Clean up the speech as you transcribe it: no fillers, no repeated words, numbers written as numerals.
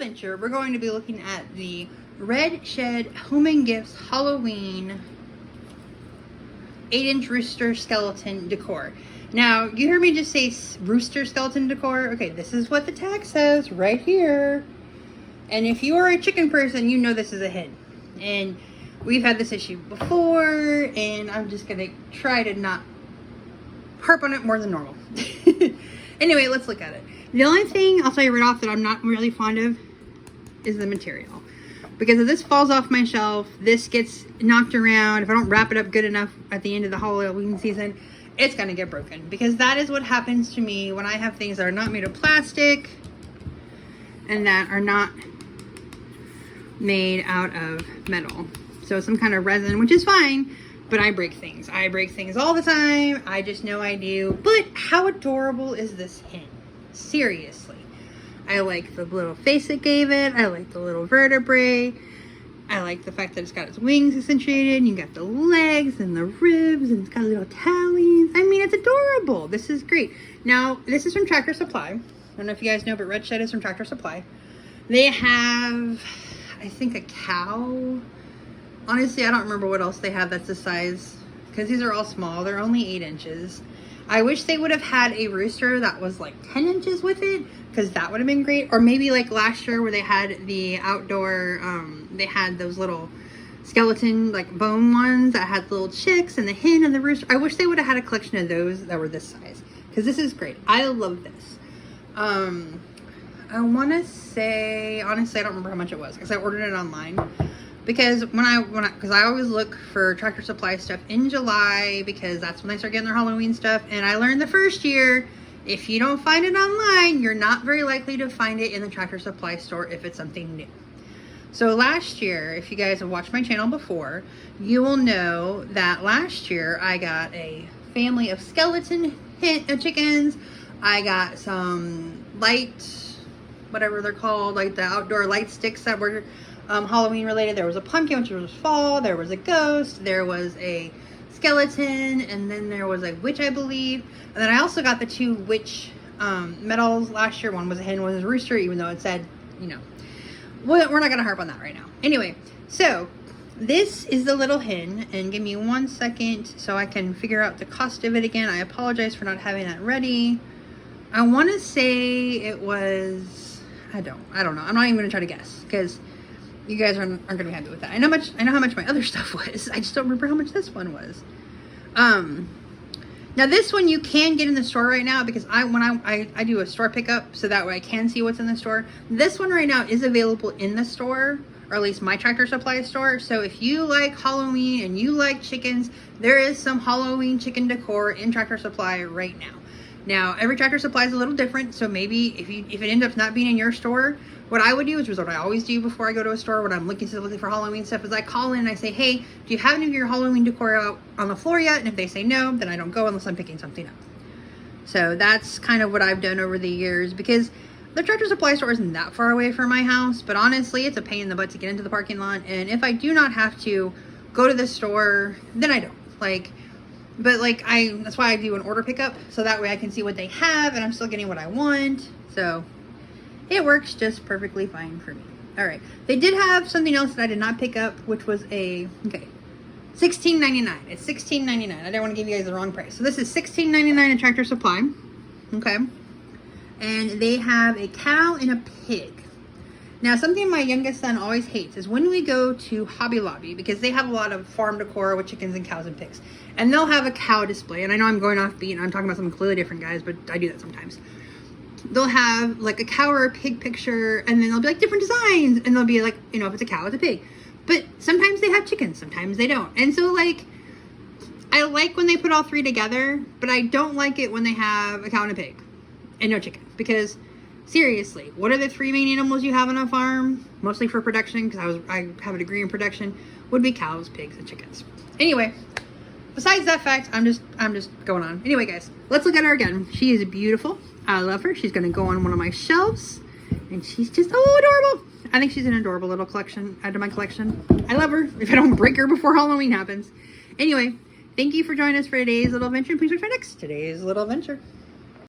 adventure, we're going to be looking at the Red Shed Home and Gifts Halloween 8-inch rooster skeleton decor. Now, you heard me just say rooster skeleton decor. Okay, this is what the tag says right here. And if you are a chicken person, you know this is a hint. And we've had this issue before, and I'm just gonna try to not harp on it more than normal. Anyway, let's look at it. The only thing I'll tell you right off that I'm not really fond of is the material. Because if this falls off my shelf, this gets knocked around, if I don't wrap it up good enough at the end of the Halloween season, it's gonna get broken. Because that is what happens to me when I have things that are not made of plastic and that are not made out of metal. So some kind of resin, which is fine, but I break things. I break things all the time. I just know I do. But how adorable is this hen? Seriously. I like the little face it gave it. I like the little vertebrae. I like the fact that it's got its wings accentuated. And you got the legs and the ribs and it's got little talons. I mean, it's adorable. This is great. Now, this is from Tractor Supply. I don't know if you guys know, but Red Shed is from Tractor Supply. They have, I think, a cow. Honestly, I don't remember what else they have that's the size, because these are all small. They're only 8 inches. I wish they would have had a rooster that was like 10 inches with it, because that would have been great. Or maybe like last year where they had the outdoor, they had those little skeleton like bone ones that had little chicks and the hen and the rooster. I wish they would have had a collection of those that were this size, because this is great. I love this. I want to say, honestly, I don't remember how much it was because I ordered it online. Because because I always look for Tractor Supply stuff in July, because that's when they start getting their Halloween stuff. And I learned the first year, if you don't find it online, you're not very likely to find it in the Tractor Supply store if it's something new. So last year, if you guys have watched my channel before, you will know that last year I got a family of skeleton chickens. I got some light, whatever they're called, like the outdoor light sticks that were Halloween related. There was a pumpkin, which was fall. There was a ghost. There was a skeleton, and then there was a witch, I believe. And then I also got the 2 witch medals last year. One was a hen, one was a rooster, even though it said, you know, we're not gonna harp on that right now. Anyway, so this is the little hen, and give me 1 second so I can figure out the cost of it again. I apologize for not having that ready. I want to say it was, I don't know. I'm not even gonna try to guess, because you guys aren't gonna be happy with that. I know how much my other stuff was. I just don't remember how much this one was. Now this one you can get in the store right now, because when I do a store pickup, so that way I can see what's in the store. This one right now is available in the store, or at least my Tractor Supply store. So if you like Halloween and you like chickens, there is some Halloween chicken decor in Tractor Supply right now. Now, every Tractor Supply is a little different, so maybe if it ends up not being in your store, what I would do, which is what I always do before I go to a store when I'm looking for Halloween stuff, is I call in and I say, hey, do you have any of your Halloween decor out on the floor yet? And if they say no, then I don't go unless I'm picking something up. So that's kind of what I've done over the years, because the Tractor Supply store isn't that far away from my house, but honestly, it's a pain in the butt to get into the parking lot. And if I do not have to go to the store, then I don't. But that's why I do an order pickup, so that way I can see what they have and I'm still getting what I want. So it works just perfectly fine for me. All right, they did have something else that I did not pick up, which was $16.99. It's $16.99. I didn't want to give you guys the wrong price. So this is $16.99 at Tractor Supply. Okay, and they have a cow and a pig. Now, something my youngest son always hates is when we go to Hobby Lobby, because they have a lot of farm decor with chickens and cows and pigs. And they'll have a cow display. And I know I'm going off beat and I'm talking about something completely different, guys, but I do that sometimes. They'll have like a cow or a pig picture, and then they'll be like different designs. And they'll be like, you know, if it's a cow, it's a pig. But sometimes they have chickens, sometimes they don't. And so I like when they put all 3 together, but I don't like it when they have a cow and a pig and no chicken, because seriously, what are the 3 main animals you have on a farm? Mostly for production, because I have a degree in production, would be cows, pigs, and chickens. Anyway, besides that fact, I'm just going on. Anyway, guys, let's look at her again. She is beautiful. I love her. She's gonna go on one of my shelves, and she's just adorable. I think she's an adorable little collection, add to my collection. I love her, if I don't break her before Halloween happens. Anyway, thank you for joining us for today's little adventure. Please watch our next today's little adventure.